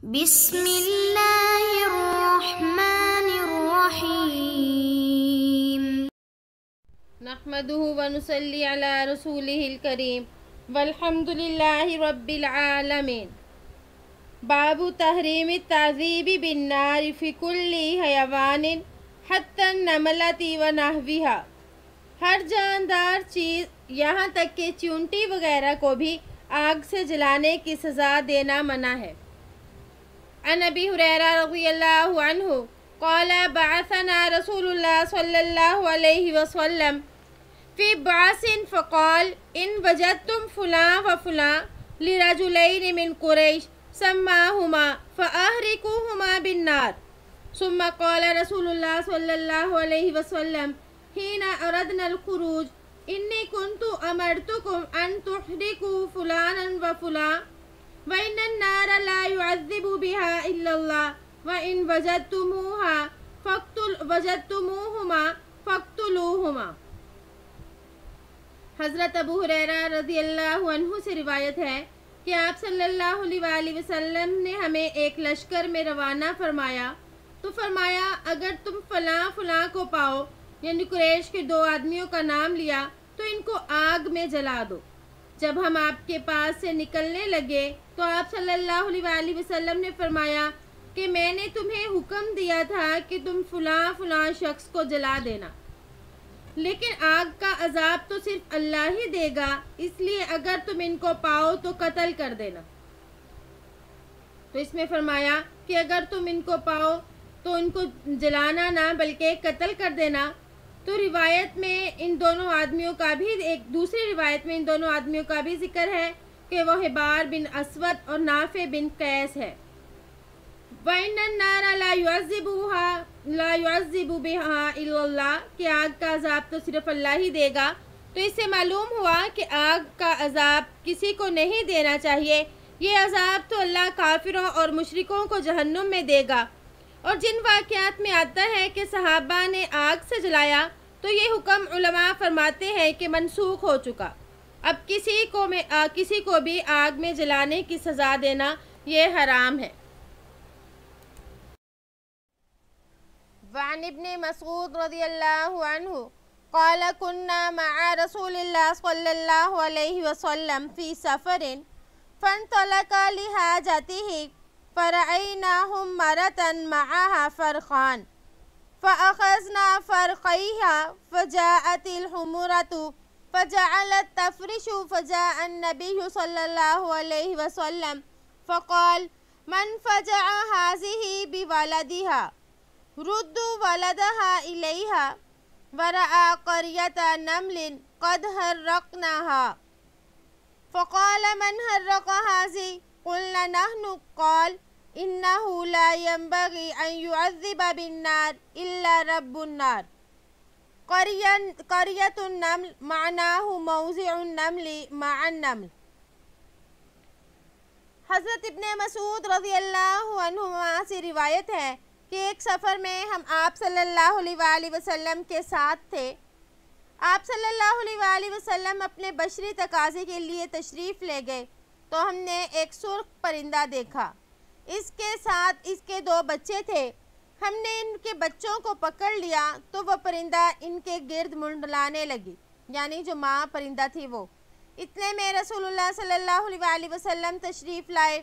بسم اللہ الرحمن الرحیم نحمده ونصلي على رسوله الكريم والحمد لله رب العالمين. باب تحریم التعذیب بالنار في كل حیوان حتى النملة ونحوها. ہر جاندار چیز یہاں تک کہ چونٹی وغیرہ کو بھی آگ سے جلانے کی سزا دینا منع ہے. عن ابی ہریرہ رضی اللہ عنہ قال بعثنا رسول اللہ صلی اللہ علیہ وسلم فی بعث فقال ان وجدتم فلاں و فلاں لرجلین من قریش سماہما فاحرقوہما بالنار. ثم قال رسول اللہ صلی اللہ علیہ وسلم حین اردنا الخروج انی کنت امرتکم ان تحرقوا فلانا و فلاں وَإِنَّ النَّارَ لَا يُعَذِّبُ بِهَا إِلَّا اللَّهُ وَإِنْ وَجَدْتُمُوهُمَا فَاقْتُلُوهُمَا. حضرت ابو ہریرہ رضی اللہ عنہ سے روایت ہے کہ آپ صلی اللہ علیہ وآلہ وسلم نے ہمیں ایک لشکر میں روانہ فرمایا تو فرمایا اگر تم فلاں فلاں کو پاؤ، یعنی قریش کے دو آدمیوں کا نام لیا، تو ان کو آگ میں جلا دو. جب ہم آپ کے پاس سے نکلنے لگے تو آپ صلی اللہ علیہ وآلہ وسلم نے فرمایا کہ میں نے تمہیں حکم دیا تھا کہ تم فلاں فلاں شخص کو جلا دینا، لیکن آگ کا عذاب تو صرف اللہ ہی دے گا، اس لیے اگر تم ان کو پاؤ تو قتل کر دینا. تو اس میں فرمایا کہ اگر تم ان کو پاؤ تو ان کو جلانا نہ بلکہ قتل کر دینا. تو روایت میں ان دونوں آدمیوں کا بھی ایک دوسری روایت میں ان دونوں آدمیوں کا بھی ذکر ہے کہ وہ حبار بن اسود اور نافع بن قیس ہے. وَإِنَّ النَّارَ لَا يُعَذِّبُ بِهَا إِلَّا اللَّهُ کہ آگ کا عذاب تو صرف اللہ ہی دے گا. تو اس سے معلوم ہوا کہ آگ کا عذاب کسی کو نہیں دینا چاہیے. یہ عذاب تو اللہ کافروں اور مشرکوں کو جہنم میں دے گا. اور جن واقعات میں آتا ہے کہ صحابہ نے آگ سے جلایا تو یہ حکم علماء فرماتے ہیں کہ منسوخ ہو چکا. اب کسی کو بھی آگ میں جلانے کی سزا دینا یہ حرام ہے. وعن ابن مسعود رضی اللہ عنہ قال كنا مع رسول اللہ صلی اللہ علیہ وسلم فی سفر فانطلق لحاجته فرأيناهم مرة معها فرخان فأخذنا فرخيها فجاءت الحمرة فجعلت تفرش فجاء النبي صلى الله عليه وسلم فقال من فجع هذه بولدها ردوا ولدها إليها ورأى قرية نمل قد حرقناها فقال من حرق هذه قلنا نحن قال إنه لا ينبغي أن يعذب بالنار إلا رب النار. قرية النمل معناه موضع النمل مع النمل. حضرت ابن مسعود رضی اللہ عنہما سے روایت ہے کہ ایک سفر میں ہم آپ صلی اللہ علیہ وآلہ وسلم کے ساتھ تھے. آپ صلی اللہ علیہ وآلہ وسلم اپنے بشری تقاضے کے لیے تشریف لے گئے تو ہم نے ایک سرخ پرندہ دیکھا. اس کے ساتھ اس کے دو بچے تھے. ہم نے ان کے بچوں کو پکڑ لیا تو وہ پرندہ ان کے گرد منڈلانے لگی، یعنی جو ماں پرندہ تھی وہ. اتنے میں رسول اللہ صلی اللہ علیہ وآلہ وسلم تشریف لائے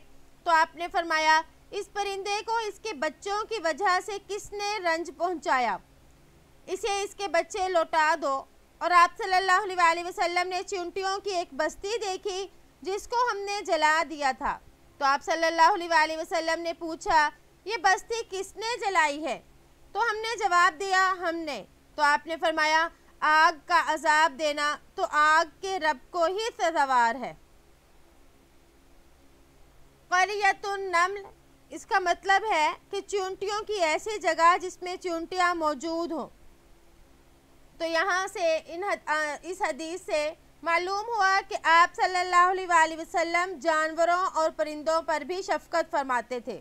تو آپ نے فرمایا اس پرندے کو اس کے بچوں کی وجہ سے کس نے رنج پہنچایا، اسے اس کے بچے لوٹا دو. اور آپ صلی اللہ علیہ وآلہ وسلم نے چونٹیوں کی ایک بستی دیکھی جس کو ہم نے جلا دیا تھا. تو آپ صلی اللہ علیہ وآلہ وسلم نے پوچھا یہ بستی کس نے جلائی ہے؟ تو ہم نے جواب دیا ہم نے. تو آپ نے فرمایا آگ کا عذاب دینا تو آگ کے رب کو ہی سزاوار ہے. قریۃ النمل اس کا مطلب ہے کہ چونٹیوں کی ایسی جگہ جس میں چونٹیاں موجود ہوں. تو یہاں سے اس حدیث سے معلوم ہوا کہ آپ صلی اللہ علیہ وآلہ وسلم جانوروں اور پرندوں پر بھی شفقت فرماتے تھے.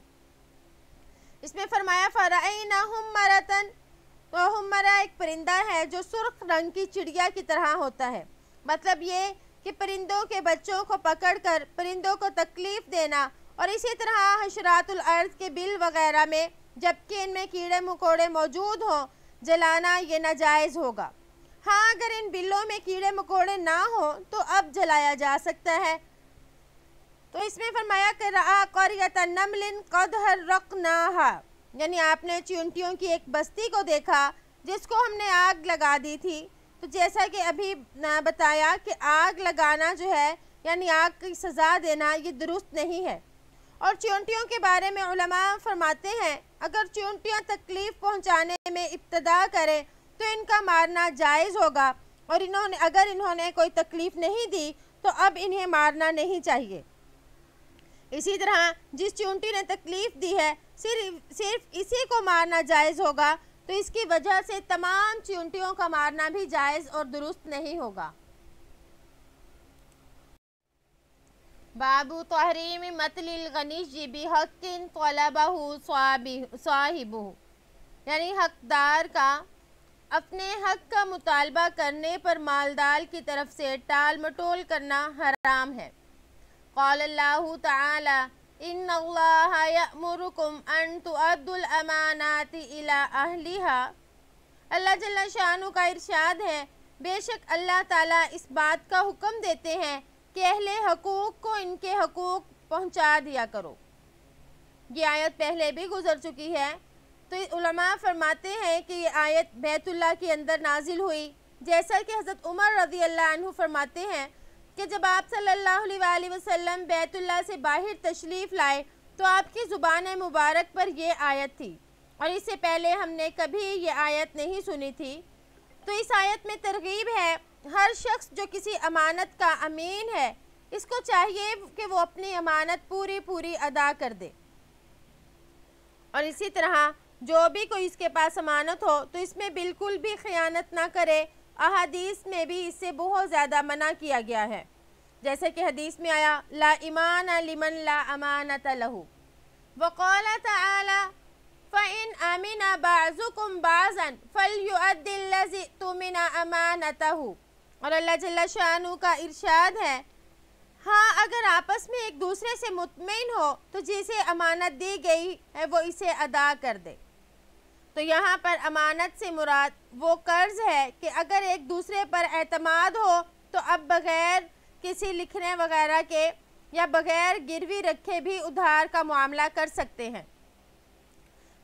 اس میں فرمایا فرأیناہم مرتن، تو حمرہ ایک پرندہ ہے جو سرخ رنگ کی چڑیا کی طرح ہوتا ہے. مطلب یہ کہ پرندوں کے بچوں کو پکڑ کر پرندوں کو تکلیف دینا اور اسی طرح حشرات الارض کے بل وغیرہ میں جبکہ ان میں کیڑے مکوڑے موجود ہوں جلانا یہ ناجائز ہوگا۔ ہاں اگر ان بلوں میں کیڑے مکوڑے نہ ہوں تو اب جلایا جا سکتا ہے۔ تو اس میں فرمایا کہ رَآ قَرْيَةَ نَمْلٍ قَدْ حَرَّقْنَاهَا، یعنی آپ نے چیونٹیوں کی ایک بستی کو دیکھا جس کو ہم نے آگ لگا دی تھی۔ تو جیسا کہ ابھی بتایا کہ آگ لگانا جو ہے یعنی آگ کی سزا دینا یہ درست نہیں ہے۔ اور چیونٹیوں کے بارے میں علماء فرماتے ہیں اگر چیونٹیاں تکلیف پہنچانے میں ابتدا کریں تو ان کا مارنا جائز ہوگا، اور اگر انہوں نے کوئی تکلیف نہیں دی تو اب انہیں مارنا نہیں چاہیے۔ اسی طرح جس چیونٹی نے تکلیف دی ہے صرف اسی کو مارنا جائز ہوگا، تو اس کی وجہ سے تمام چیونٹیوں کا مارنا بھی جائز اور درست نہیں ہوگا۔ باب تحریم مطل الغنی بحق طلبہ صاحبہ، یعنی حقدار کا اپنے حق کا مطالبہ کرنے پر مالدار کی طرف سے ٹال مٹول کرنا حرام ہے۔ قال اللہ تعالی ان اللہ یأمرکم ان تؤدوا الامانات الی اہلها، اللہ جل شانہ کا ارشاد ہے بے شک اللہ تعالیٰ اس بات کا حکم دیتے ہیں کہ اہل حقوق کو ان کے حقوق پہنچا دیا کرو۔ یہ آیت پہلے بھی گزر چکی ہے۔ تو علماء فرماتے ہیں کہ یہ آیت بیت اللہ کے اندر نازل ہوئی، جیسا کہ حضرت عمر رضی اللہ عنہ فرماتے ہیں کہ جب آپ صلی اللہ علیہ وآلہ وسلم بیت اللہ سے باہر تشریف لائے تو آپ کی زبان مبارک پر یہ آیت تھی، اور اس سے پہلے ہم نے کبھی یہ آیت نہیں سنی تھی۔ تو اس آیت میں ترغیب ہے ہر شخص جو کسی امانت کا امین ہے اس کو چاہیے کہ وہ اپنی امانت پوری ادا کر دے، اور اسی طرح جو بھی کوئی اس کے پاس امانت ہو تو اس میں بالکل بھی خیانت نہ کرے۔ احادیث میں بھی اس سے بہت زیادہ منع کیا گیا ہے، جیسے کہ حدیث میں آیا لا ایمان لمن لا امانت لہ، وقال تعالی فَإِنْ آمِنَ بَعْضُكُمْ بَعْضًا فَلْيُؤَدِّ الَّذِي اؤْتُمِنَ أَمَانَتَهُ، اور اللہ جل شانہ کا ارشاد ہے ہاں اگر آپس میں ایک دوسرے سے مطمئن ہو تو جسے امانت دی گئی ہے وہ اسے ادا کر دے۔ تو یہاں پر امانت سے مراد وہ قرض ہے کہ اگر ایک دوسرے پر اعتماد ہو تو اب بغیر کسی لکھنے وغیرہ کے یا بغیر گروی رکھے بھی ادھار کا معاملہ کر سکتے ہیں،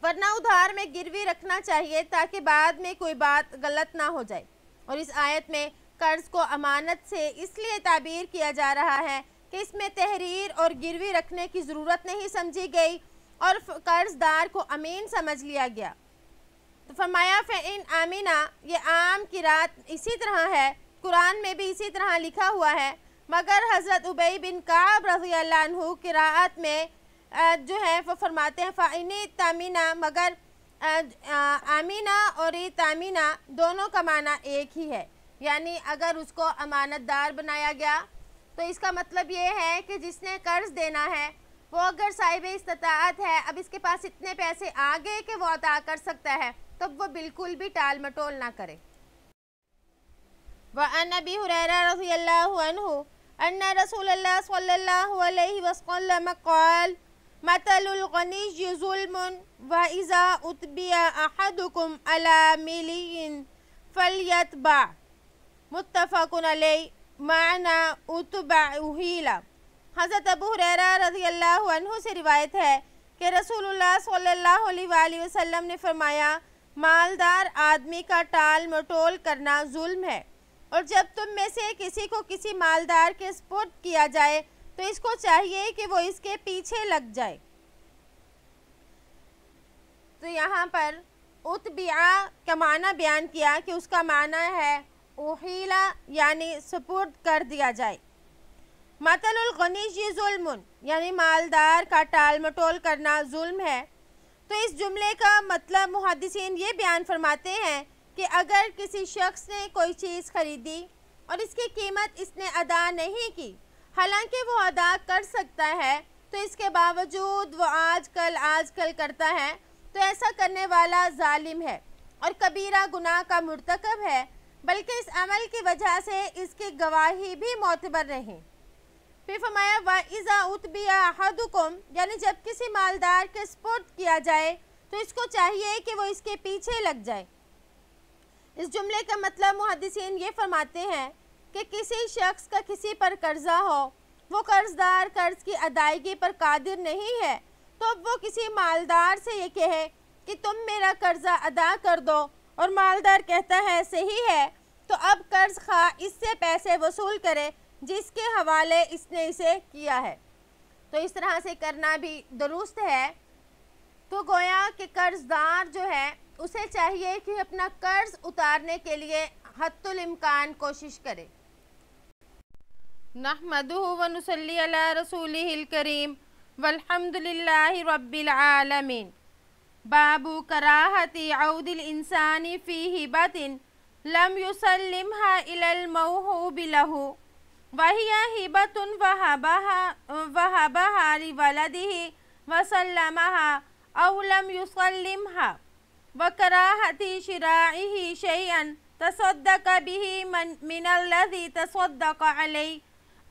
ورنہ ادھار میں گروی رکھنا چاہیے تاکہ بعد میں کوئی بات غلط نہ ہو جائے۔ اور اس آیت میں قرض کو امانت سے اس لیے تعبیر کیا جا رہا ہے کہ اس میں تحریر اور گروی رکھنے کی ضرورت نہیں سمجھی گئی اور قرض دار کو امین سمجھ لیا گیا۔ تو فرمایا فَإِنْ آمِنَ، یہ عام قرات اسی طرح ہے، قرآن میں بھی اسی طرح لکھا ہوا ہے، مگر حضرت ابی بن کعب رضی اللہ عنہ قرات میں جو ہے وہ فرماتے ہیں فَإِنِ تَامِنَ، مگر آمینہ اور تامینہ دونوں کا معنی ایک ہی ہے، یعنی اگر اس کو امانت دار بنایا گیا تو اس کا مطلب یہ ہے کہ جس نے قرض دینا ہے وہ اگر صاحب استطاعت ہے، اب اس کے پاس اتنے پیسے آگے کہ وہ عطا کر سکتا ہے، تب وہ بالکل بھی ٹال مٹول نہ کرے۔ وعن ابی ہریرہ رضی اللہ عنہ ان رسول اللہ صلی اللہ علیہ وسلم قال مثل الغنی ظلم وَإِذَا أُتْبِعَ أَحَدُكُمْ عَلَى مِلِيٍّ فَلْيَتْبَعْ، متفق علیہ، معنی اتبع حیلہ۔ حضرت ابو ہریرہ رضی اللہ عنہ سے روایت ہے کہ رسول اللہ صلی اللہ علیہ وآلہ وسلم نے فرمایا مالدار آدمی کا ٹال مٹول کرنا ظلم ہے، اور جب تم میں سے کسی کو کسی مالدار کے سپرد کیا جائے تو اس کو چاہیے کہ وہ اس کے پیچھے لگ جائے۔ تو یہاں پر اتبعہ کا معنی بیان کیا کہ اس کا معنی ہے احیلہ، یعنی سپرد کر دیا جائے۔ مثل الغنی ظلم، یعنی مالدار کا ٹال مٹول کرنا ظلم ہے۔ تو اس جملے کا مطلب محدثین یہ بیان فرماتے ہیں کہ اگر کسی شخص نے کوئی چیز خریدی اور اس کی قیمت اس نے ادا نہیں کی، حالانکہ وہ ادا کر سکتا ہے، تو اس کے باوجود وہ آج کل کرتا ہے، تو ایسا کرنے والا ظالم ہے اور کبیرہ گناہ کا مرتکب ہے، بلکہ اس عمل کی وجہ سے اس کی گواہی بھی معتبر نہیں۔ پھر فرمایا وَإِذَا أُتْبِيَ أَحَدُكُمْ، یعنی جب کسی مالدار کے سپرد کیا جائے تو اس کو چاہیے کہ وہ اس کے پیچھے لگ جائے۔ اس جملے کا مطلب محدثین یہ فرماتے ہیں کہ کسی شخص کا کسی پر قرضہ ہو، وہ قرضدار قرض کی ادائیگی پر قادر نہیں ہے، تو اب وہ کسی مالدار سے یہ کہے کہ تم میرا قرضہ ادا کر دو، اور مالدار کہتا ہے صحیح ہے، تو اب قرض خواہ اس سے پیسے وصول کرے جس کے حوالے اس نے اسے کیا ہے۔ تو اس طرح سے کرنا بھی درست ہے۔ تو گویا کہ قرض دار جو ہے اسے چاہیے کہ اپنا قرض اتارنے کے لیے حتی الامکان کوشش کرے۔ نحمدہ ونصلی علی رسولہ الکریم والحمد للہ رب العالمین۔ باب کراہت عود الانسان فی ہبۃ لم یسلمها الی الموہوب لہ وہی ہبۃ وہبہا لولدہ وسلمها او لم یسلمها وکراہت شراعہ شیئا تصدق به من الذی تصدق علیہ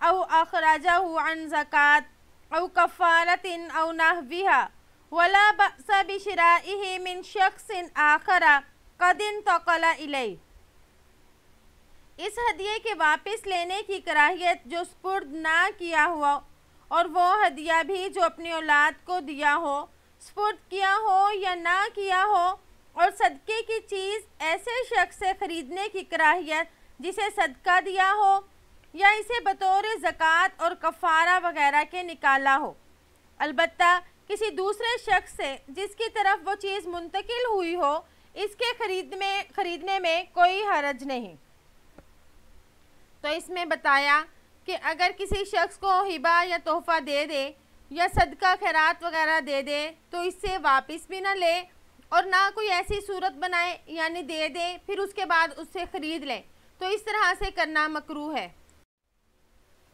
او اخرجہ عن زکاة او کفارۃ او نحوها ولا بأس بشرائه من شخص آخر قد انتقل الیہ۔ اس ہدیے کے واپس لینے کی کراہیت جو سپرد نہ کیا ہوا، اور وہ ہدیہ بھی جو اپنی اولاد کو دیا ہو، سپرد کیا ہو یا نہ کیا ہو، اور صدقے کی چیز ایسے شخص سے خریدنے کی کراہیت جسے صدقہ دیا ہو، یا اسے بطور زکوٰۃ اور کفارہ وغیرہ کے نکالا ہو، البتہ کسی دوسرے شخص سے جس کی طرف وہ چیز منتقل ہوئی ہو، اس کے خریدنے میں کوئی حرج نہیں۔ تو اس میں بتایا کہ اگر کسی شخص کو ہبہ یا تحفہ دے دے یا صدقہ خیرات وغیرہ دے دے تو اس سے واپس بھی نہ لے، اور نہ کوئی ایسی صورت بنائے یعنی دے دے پھر اس کے بعد اس سے خرید لے، تو اس طرح سے کرنا مکروہ ہے۔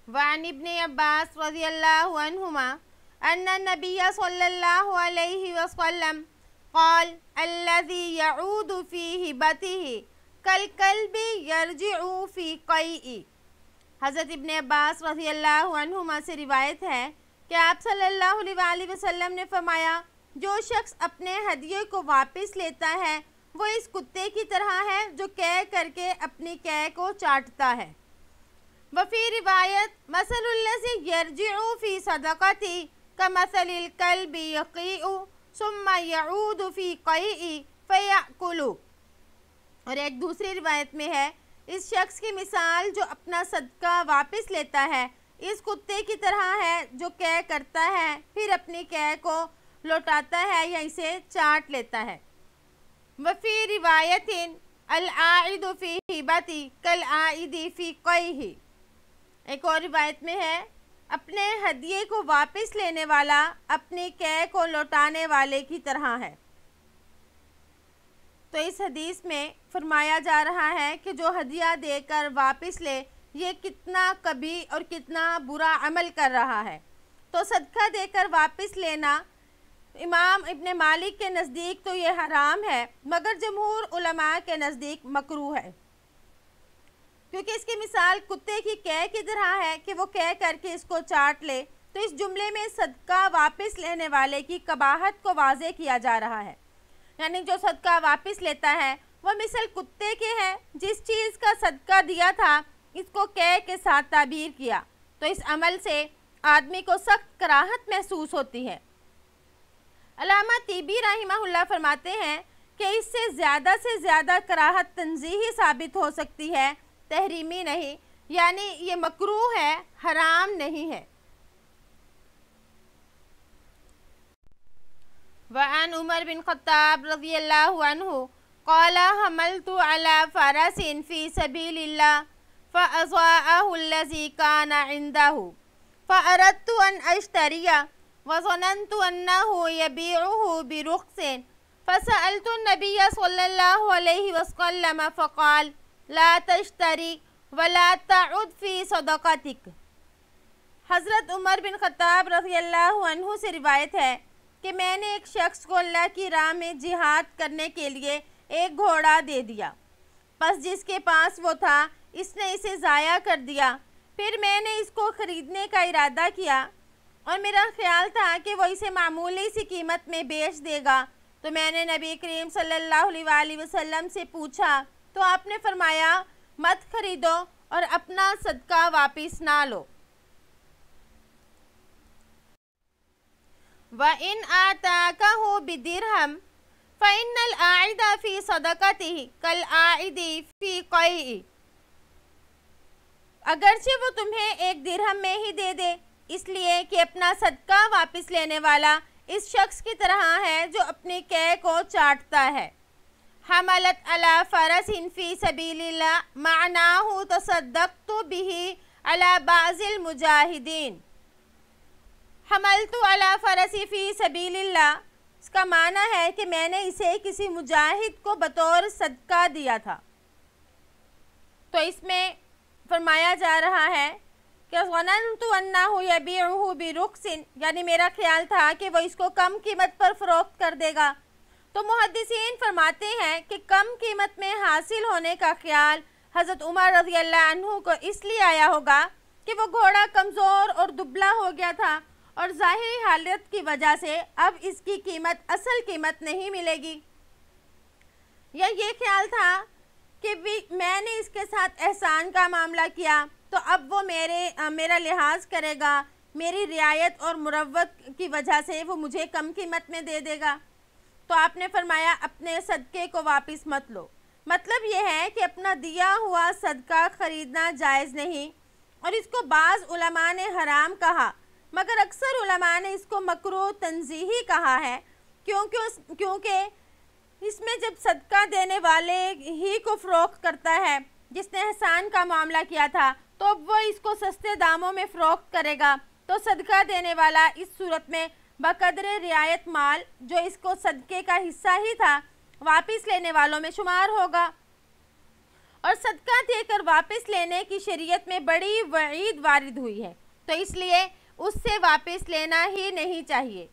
وعن ابن عباس رضی اللہ عنہما ان النبی صلی اللہ علیہ وسلم قال الذی یعود فی ہبتہ کالکلب یرجع فی قیئہ۔ حضرت ابن عباس رضی اللہ عنہما سے روایت ہے کہ آپ صلی اللہ علیہ وآلہ وسلم نے فرمایا، جو شخص اپنے ہدیے کو واپس لیتا ہے وہ اس کتے کی طرح ہے جو قے کر کے اپنی قے کو چاٹتا ہے۔ وفی روایت مثل الذی یرجع فی صدقتہ کمثل الکلب یقیء ثم یعود فی قیئہ فیأکل۔ اور ایک دوسری روایت میں ہے، اس شخص کی مثال جو اپنا صدقہ واپس لیتا ہے اس کتے کی طرح ہے جو قے کرتا ہے پھر اپنی قے کو لوٹاتا ہے یا اسے چاٹ لیتا ہے۔ وفی روایت العائد فی ہبتہ کالعائد فی قیئہ۔ ایک اور روایت میں ہے، اپنے ہدیے کو واپس لینے والا اپنی قے کو لوٹانے والے کی طرح ہے۔ تو اس حدیث میں فرمایا جا رہا ہے کہ جو ہدیہ دے کر واپس لے یہ کتنا قبیح اور کتنا برا عمل کر رہا ہے۔ تو صدقہ دے کر واپس لینا امام ابن مالک کے نزدیک تو یہ حرام ہے، مگر جمہور علماء کے نزدیک مکروہ ہے، کیونکہ اس کی مثال کتے کی قے کی طرح ہے کہ وہ قے کر کے اس کو چاٹ لے۔ تو اس جملے میں صدقہ واپس لینے والے کی قباحت کو واضح کیا جا رہا ہے، یعنی جو صدقہ واپس لیتا ہے وہ مثل کتے کے ہے جس چیز کا صدقہ دیا تھا اس کو قے کے ساتھ تعبیر کیا، تو اس عمل سے آدمی کو سخت کراہت محسوس ہوتی ہے۔ علامہ طیبی رحمہ اللہ فرماتے ہیں کہ اس سے زیادہ کراہت تنزیہی ثابت ہو سکتی ہے، تحریمی نہیں، یعنی یہ مکروہ ہے، حرام نہیں ہے۔ وعن عمر بن خطاب رضی اللہ عنہ قال حملت على فرس في سبيل الله فأضاءه الذي كان عنده فأردت أن أشتريه وظننت أنه يبيعه برخص فسألت النبي صلى الله عليه وسلم فقال لا تشتري ولا تعد في صدقتك۔ حضرت عمر بن خطاب رضی اللہ عنہ سے روایت ہے کہ میں نے ایک شخص کو اللہ کی راہ میں جہاد کرنے کے لیے ایک گھوڑا دے دیا، پس جس کے پاس وہ تھا اس نے اسے ضائع کر دیا، پھر میں نے اس کو خریدنے کا ارادہ کیا اور میرا خیال تھا کہ وہ اسے معمولی سی قیمت میں بیچ دے گا، تو میں نے نبی کریم صلی اللہ علیہ وآلہ وسلم سے پوچھا تو آپ نے فرمایا مت خریدو اور اپنا صدقہ واپس نہ لو۔ وَإِنْ آتَاكَهُ بِدِرْهَمٍ فَإِنَّ الْعَائِدَ فِي صَدَقَتِهِ كَالْعَائِدِ فِي قَيْءٍ، اگرچہ وہ تمہیں ایک درہم میں ہی دے دے، اس لیے کہ اپنا صدقہ واپس لینے والا اس شخص کی طرح ہے جو اپنی قے کو چاٹتا ہے۔ حملت علی فرس فی سبیل اللہ معناہ تصدقت بہ علی بعض المجاہدین۔ حملت علی فرس فی سبیل اللہ، اس کا معنی ہے کہ میں نے اسے کسی مجاہد کو بطور صدقہ دیا تھا۔ تو اس میں فرمایا جا رہا ہے کہ ظننت انہ یبیعہ برخص، یعنی میرا خیال تھا کہ وہ اس کو کم قیمت پر فروخت کر دے گا۔ تو محدثین فرماتے ہیں کہ کم قیمت میں حاصل ہونے کا خیال حضرت عمر رضی اللہ عنہ کو اس لیے آیا ہوگا کہ وہ گھوڑا کمزور اور دبلا ہو گیا تھا اور ظاہری حالت کی وجہ سے اب اس کی قیمت اصل قیمت نہیں ملے گی، یا یہ خیال تھا کہ میں نے اس کے ساتھ احسان کا معاملہ کیا تو اب وہ میرا لحاظ کرے گا، میری رعایت اور مروت کی وجہ سے وہ مجھے کم قیمت میں دے دے گا۔ تو آپ نے فرمایا اپنے صدقے کو واپس مت لو۔ مطلب یہ ہے کہ اپنا دیا ہوا صدقہ خریدنا جائز نہیں، اور اس کو بعض علماء نے حرام کہا، مگر اکثر علماء نے اس کو مکروہ تنزیہی کہا ہے، کیونکہ اس میں جب صدقہ دینے والے ہی کو فروخت کرتا ہے جس نے احسان کا معاملہ کیا تھا، تو اب وہ اس کو سستے داموں میں فروخت کرے گا، تو صدقہ دینے والا اس صورت میں بقدر رعایت مال جو اس کو صدقے کا حصہ ہی تھا واپس لینے والوں میں شمار ہوگا، اور صدقہ دے کر واپس لینے کی شریعت میں بڑی وعید وارد ہوئی ہے، تو اس لیے اس سے واپس لینا ہی نہیں چاہیے۔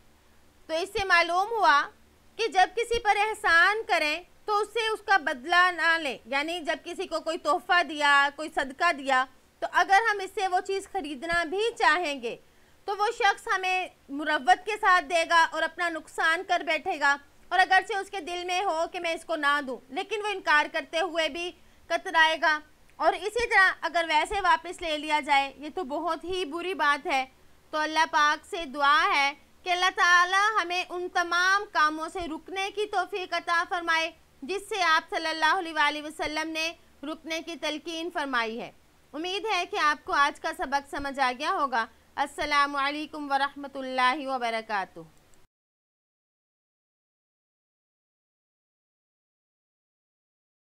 تو اس سے معلوم ہوا کہ جب کسی پر احسان کریں تو اس سے اس کا بدلہ نہ لیں، یعنی جب کسی کو کوئی تحفہ دیا، کوئی صدقہ دیا، تو اگر ہم اس سے وہ چیز خریدنا بھی چاہیں گے تو وہ شخص ہمیں مروت کے ساتھ دے گا اور اپنا نقصان کر بیٹھے گا، اور اگرچہ اس کے دل میں ہو کہ میں اس کو نہ دوں، لیکن وہ انکار کرتے ہوئے بھی کترائے گا، اور اسی طرح اگر ویسے واپس لے لیا جائے یہ تو بہت ہی بری بات ہے۔ تو اللہ پاک سے دعا ہے کہ اللہ تعالی ہمیں ان تمام کاموں سے رکنے کی توفیق عطا فرمائے جس سے آپ صلی اللہ علیہ وآلہ وسلم نے رکنے کی تلقین فرمائی ہے۔ امید ہے کہ آپ کو آج کا سبق سمجھ آ گیا ہوگا۔ السلام علیکم ورحمۃ اللہ وبرکاتہ۔